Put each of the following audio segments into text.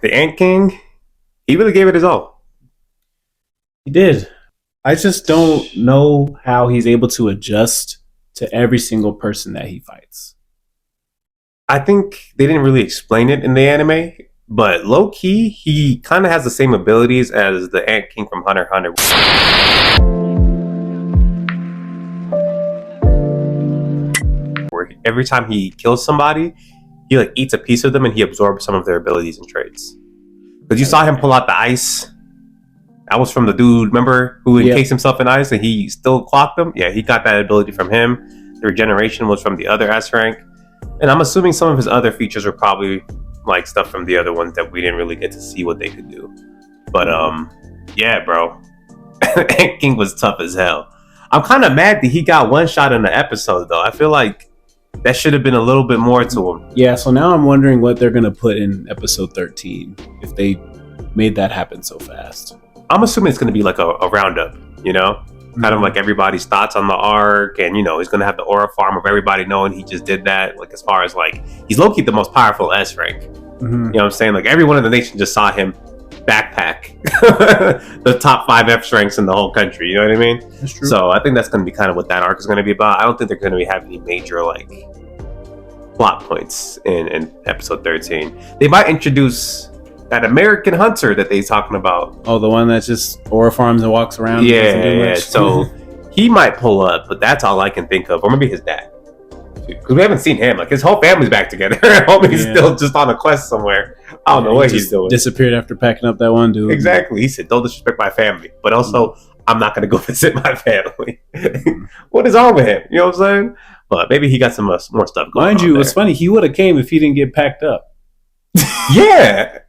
The Ant King, he really gave it his all. He did. I just don't know how he's able to adjust to every single person that he fights. I think they didn't really explain it in the anime, but low key, he kind of has the same abilities as the Ant King from Hunter x Hunter. Where every time he kills somebody, he like eats a piece of them and he absorbs some of their abilities and traits. Because you saw him pull out the ice. That was from the dude, remember, who encased himself in ice and he still clocked them? Yeah, he got that ability from him. The regeneration was from the other S rank. And I'm assuming some of his other features were probably like stuff from the other ones that we didn't really get to see what they could do. But yeah, bro. Ant King was tough as hell. I'm kind of mad that he got one shot in the episode though. I feel like that should have been a little bit more to him. Yeah, so now I'm wondering what they're gonna put in episode 13 if they made that happen so fast. I'm assuming it's gonna be like a roundup, you know? Kind of like everybody's thoughts on the arc, and you know, he's gonna have the aura farm of everybody knowing he just did that. Like, as far as like, he's low-key the most powerful S rank. You know what I'm saying? Like, everyone in the nation just saw him backpack the top 5 F ranks in the whole country. You know what I mean? That's true. So I think that's gonna be kind of what that arc is gonna be about. I don't think they're gonna be having any major like plot points in episode 13. They might introduce that American hunter that they're talking about. Oh, the one that just aura farms and walks around. Yeah. So he might pull up, but that's all I can think of. Or maybe his dad. Because we haven't seen him. Like, his whole family's back together. Homie's still just on a quest somewhere. I don't know what he's doing. Disappeared after packing up that one dude. Exactly. He said, don't disrespect my family. But also, I'm not going to go visit my family. What is wrong with him? You know what I'm saying? But maybe he got some more stuff going on. Mind you, it's funny. He would have came if he didn't get packed up. Yeah.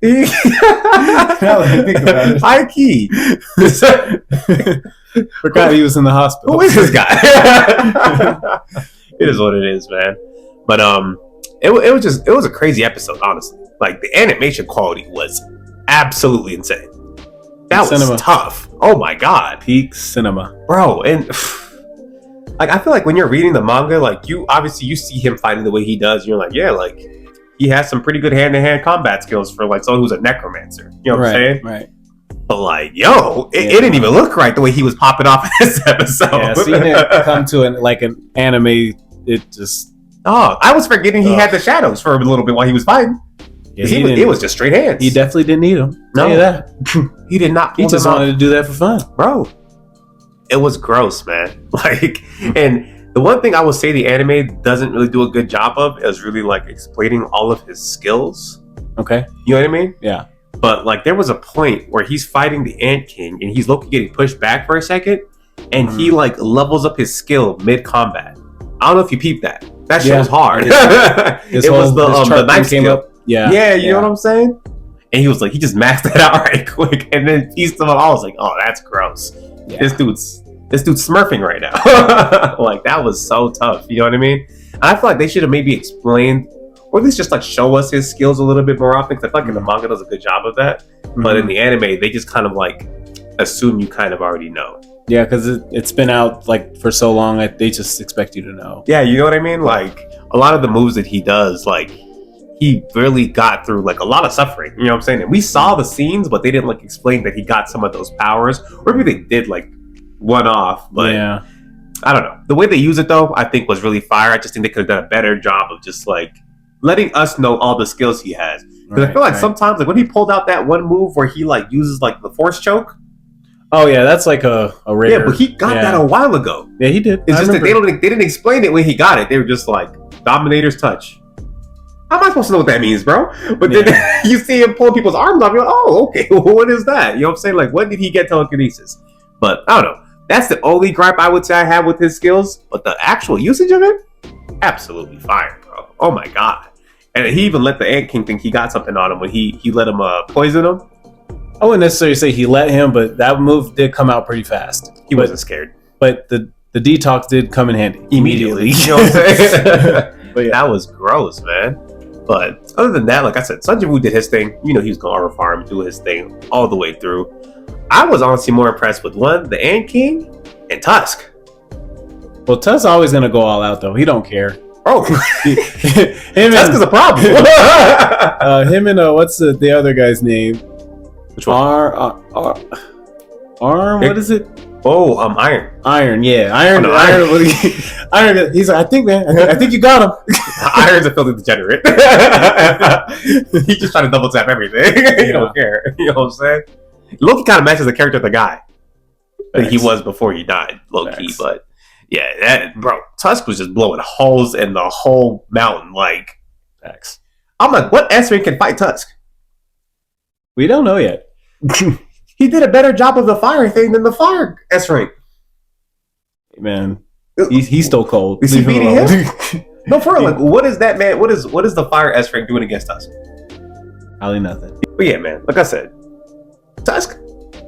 High key. Forgot he was in the hospital. Who is this guy? It is what it is, man. But it was a crazy episode, honestly. Like, the animation quality was absolutely insane. That was tough. Oh my god. Peak cinema. Bro, and like, I feel like when you're reading the manga, like, you see him fighting the way he does, and you're like, yeah, like, he has some pretty good hand-to-hand combat skills for like someone who's a necromancer. You know what I'm saying? Right. But like, yo, it didn't even look right the way he was popping off in this episode. Yeah, seeing it come to an anime, it just... Oh, I was forgetting he had the shadows for a little bit while he was fighting. Yeah, it was just straight hands. He definitely didn't need them. No, that. He did not. He just wanted to do that for fun, bro. It was gross, man. Like, and the one thing I will say the anime doesn't really do a good job of is really like explaining all of his skills. Okay. You know what I mean? Yeah. But like, there was a point where he's fighting the Ant King and he's getting pushed back for a second, and he like levels up his skill mid combat. I don't know if you peeped that. That shit was hard. It was the knife skill. Up. Yeah, you know what I'm saying? And he was like, he just maxed that out right quick, and then pieced them up. I was like, oh, that's gross. Yeah. This dude's smurfing right now. Like, that was so tough. You know what I mean? And I feel like they should have maybe explained, or at least just like show us his skills a little bit more often. Because I feel like in the manga does a good job of that, but in the anime they just kind of like assume you kind of already know. Yeah, because it's been out like for so long that they just expect you to know. Yeah, you know what I mean? Like, a lot of the moves that he does, like, he really got through like a lot of suffering. You know what I'm saying? And we saw the scenes, but they didn't like explain that he got some of those powers, or maybe they did like one off. But yeah, I don't know. The way they use it though, I think was really fire. I just think they could have done a better job of just like letting us know all the skills he has. Because I feel like sometimes, like when he pulled out that one move where he like uses like the force choke. Oh yeah, that's like a rare. Yeah, but he got that a while ago. Yeah, he did. It's just that they didn't explain it when he got it. They were just like, Dominator's touch. How am I supposed to know what that means, bro? But then you see him pulling people's arms off. You're like, oh, okay, what is that? You know what I'm saying? Like, when did he get telekinesis? But I don't know. That's the only gripe I would say I have with his skills. But the actual usage of it, absolutely fire, bro. Oh my god. And he even let the Ant King think he got something on him when he let him poison him. I wouldn't necessarily say he let him, but that move did come out pretty fast. He wasn't scared. But the detox did come in handy. Immediately. You know what I'm saying? But yeah, that was gross, man. But other than that, like I said, Jinwoo did his thing. You know, he was going to farm, do his thing all the way through. I was honestly more impressed with the Ant King and Tusk. Well, Tusk's always going to go all out, though. He don't care. Oh, him Tusk is a problem. him and what's the other guy's name? Which one? Arm. What is it? Oh, Iron. Iron. Yeah, Iron. Oh, no, Iron. He's like, I think, man. I think you got him. Iron's a filthy degenerate. He's just trying to double tap everything. He don't care. You know what I'm saying? Loki kind of matches the character of the guy that he was before he died, Loki. But yeah, Tusk was just blowing holes in the whole mountain. Like, I'm like, what S-Ring can fight Tusk? We don't know yet. He did a better job of the fire thing than the fire S-Ring. Man, he's still cold. Is he beating him? No, for real. Like, what is that, man? What is the fire S-Ring doing against Tusk? Probably nothing. But yeah, man, like I said, Tusk,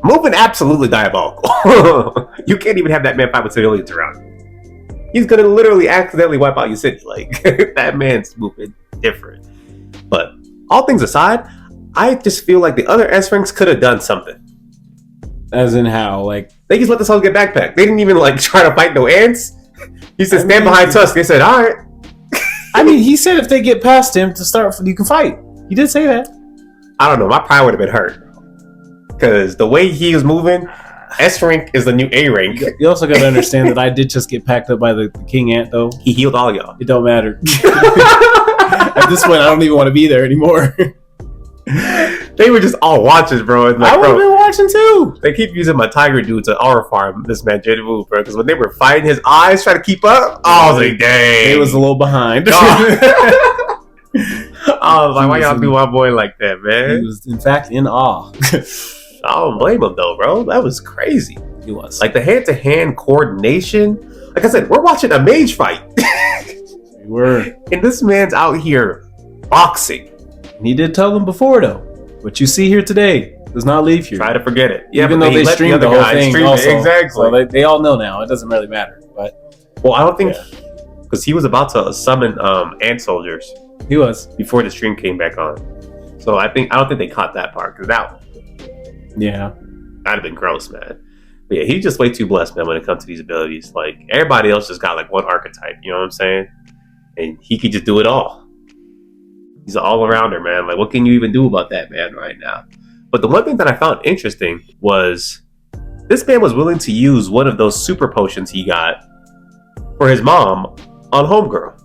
moving absolutely diabolical. You can't even have that man fight with civilians around. He's gonna literally accidentally wipe out your city. Like, that man's moving different. But all things aside, I just feel like the other S-Rings could have done something. As in how? Like, they just let the Tusk get backpacked. They didn't even like try to fight no ants. He said, stand behind Tusk. They said, all right. I mean, he said if they get past him to start, you can fight. He did say that. I don't know. My pride would have been hurt. Because the way he was moving, S-Rank is the new A-Rank. You also got to understand that I did just get packed up by the King Ant, though. He healed all y'all. It don't matter. At this point, I don't even want to be there anymore. They were just all watching, bro. And like, I would have been watching, too. They keep using my tiger dude to aura farm this man, Jinwoo, bro. Because when they were fighting, his eyes trying to keep up. I was like, dang. He was a little behind. I was like, why y'all do my boy like that, man? He was, in fact, in awe. I don't blame him, though, bro. That was crazy. He was. Like, the hand-to-hand coordination. Like I said, we're watching a mage fight. We were. And this man's out here boxing. And he did tell them before, though. What you see here today does not leave here. Try to forget it. Yeah, even though they streamed the whole thing also. Exactly. So they all know now. It doesn't really matter. But well, I don't think... Because he was about to summon ant soldiers. He was. Before the stream came back on. So I don't think they caught that part. Because that... Yeah. That'd have been gross, man. But yeah, he's just way too blessed, man, when it comes to these abilities. Like, everybody else just got, like, one archetype. You know what I'm saying? And he could just do it all. He's an all-arounder, man. Like, what can you even do about that, man, right now? But the one thing that I found interesting was this man was willing to use one of those super potions he got for his mom on Homegirl.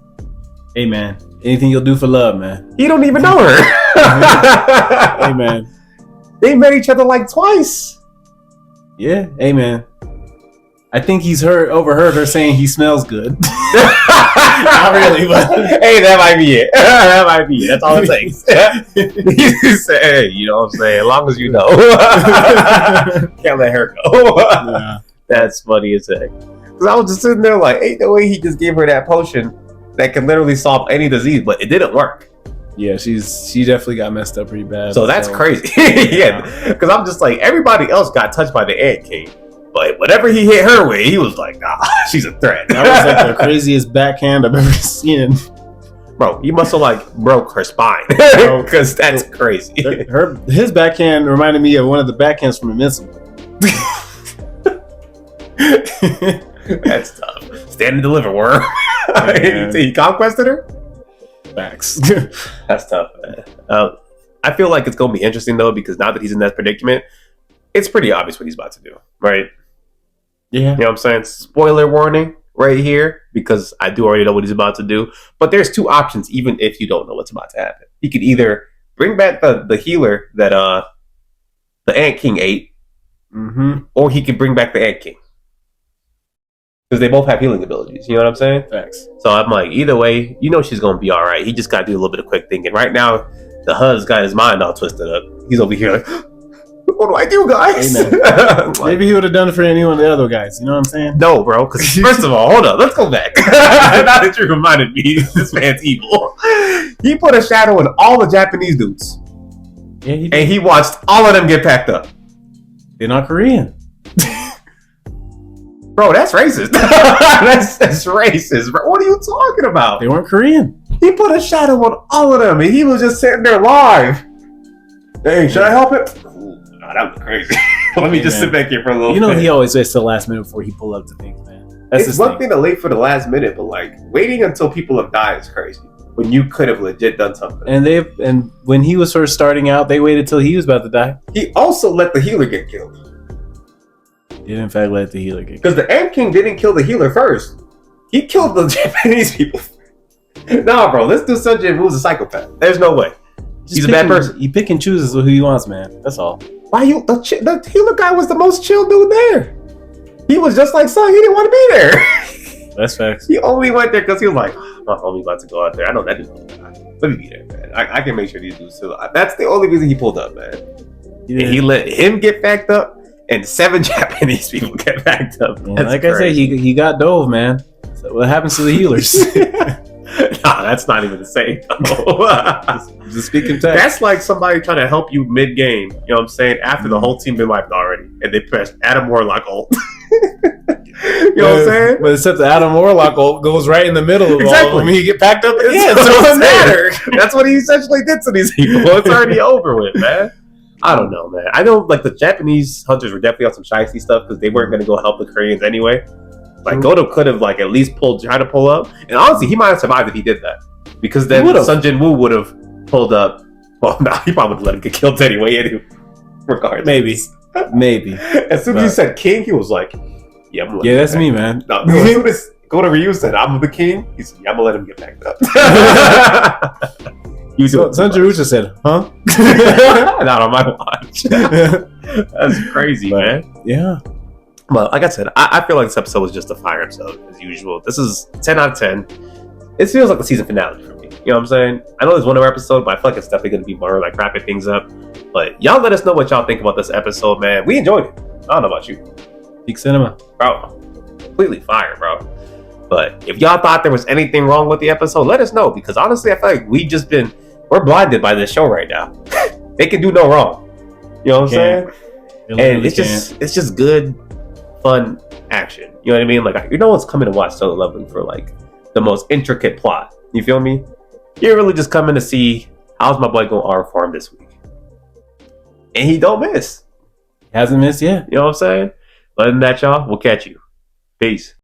Hey, man. Anything you'll do for love, man. He don't even know her. Hey, man. They met each other like twice. Yeah. Hey, man. I think he's overheard her saying he smells good. Not really, but hey, that might be it. That might be it. That's all it takes. He said, hey, you know what I'm saying? As long as you know. Can't let her go. Yeah. That's funny as heck. Because I was just sitting there like, ain't no way he just gave her that potion that can literally solve any disease, but it didn't work. Yeah, she definitely got messed up pretty bad. So that's crazy. Yeah, because I'm just like, everybody else got touched by the Ant King. But whatever he hit her with, he was like, nah, she's a threat. That was like the craziest backhand I've ever seen. Bro, he must have like broke her spine. Because that's crazy. His backhand reminded me of one of the backhands from Invincible. That's tough. Stand and deliver, worm. He conquested her? Facts. That's tough, man. I feel like it's going to be interesting, though, because now that he's in that predicament, it's pretty obvious what he's about to do, right? Yeah. You know what I'm saying? Spoiler warning right here, because I do already know what he's about to do. But there's two options, even if you don't know what's about to happen. He could either bring back the healer that the Ant King ate, or he could bring back the Ant King. Because they both have healing abilities. You know what I'm saying? Facts. So I'm like, either way, you know she's going to be all right. He just got to do a little bit of quick thinking. Right now, the HUD's got his mind all twisted up. He's over here like... What do I do, guys? Like, maybe he would have done it for any one of the other guys. You know what I'm saying? No, bro. Because first of all, hold up. Let's go back. Now that you reminded me, this man's evil. He put a shadow on all the Japanese dudes. Yeah, he did. And he watched all of them get packed up. They're not Korean. Bro, that's racist. that's racist, bro. What are you talking about? They weren't Korean. He put a shadow on all of them, and he was just sitting there live. Hey, should I help it? That was crazy. Let me just sit back here for a little bit. You know, he always waits till the last minute before he pull up to things, man. That's it's one thing to wait for the last minute, but like waiting until people have died is crazy. When you could have legit done something. And when he was first starting out, they waited till he was about to die. He also let the healer get killed. He did in fact let the healer get killed. Because the Ant King didn't kill the healer first. He killed the Japanese people. Nah, bro, let's do Sun Jinwoo's a psychopath. There's no way. He's a bad person. He pick and chooses who he wants, man. That's all. Why you? The healer guy was the most chill dude there. He was just like Sun. He didn't want to be there. That's facts. He only went there because he was like, oh, my homie about to go out there. I know that dude's gonna die. Let me be there, man. I can make sure these dudes still. That's the only reason he pulled up, man. Yeah. And he let him get backed up, and 7 Japanese people get backed up. Yeah, like crazy. I said, he got dove, man. So what happens to the healers? Nah, that's not even the same. just speaking text. That's like somebody trying to help you mid game. You know what I'm saying? After the whole team been wiped already, and they pressed Adam Warlock ult. You know what I'm saying? But except the Adam Warlock ult goes right in the middle of all of them. He get packed up again, so it doesn't matter. That's what he essentially did to these people. It's already over with, man. I don't know, man. I know like the Japanese hunters were definitely on some shiesty stuff because they weren't going to go help the Koreans anyway. Like Goto could have like at least try to pull up, and honestly, he might have survived if he did that because then Sun Jinwoo would have pulled up. Well, nah, he probably would have let him get killed anyway. Regardless, maybe. As soon as he said king, he was like, "Yeah, I'm yeah, that's me, man." No, as soon as Goto Ryu said, "I'm the king," he's, "Yeah, I'm gonna let him get backed up." Sun Jinwoo just said, "Huh?" Not on my watch. That's crazy, man. Yeah. Well, like I said, I feel like this episode was just a fire episode as usual. This is 10 out of 10. It feels like the season finale for me. You know what I'm saying? I know there's one more episode, but I feel like it's definitely going to be more like wrapping things up. But y'all let us know what y'all think about this episode, man. We enjoyed it. I don't know about you. Peak cinema. Bro, completely fire, bro. But if y'all thought there was anything wrong with the episode, let us know. Because honestly, I feel like we're blinded by this show right now. They can do no wrong. You know what I'm saying? And it's just good, fun action. You know what I mean? Like, you know what's coming to watch Solo Leveling for like the most intricate plot. You feel me? You're really just coming to see how's my boy going to R farm this week. And he don't miss. Hasn't missed yet. You know what I'm saying? Other than that, y'all, we'll catch you. Peace.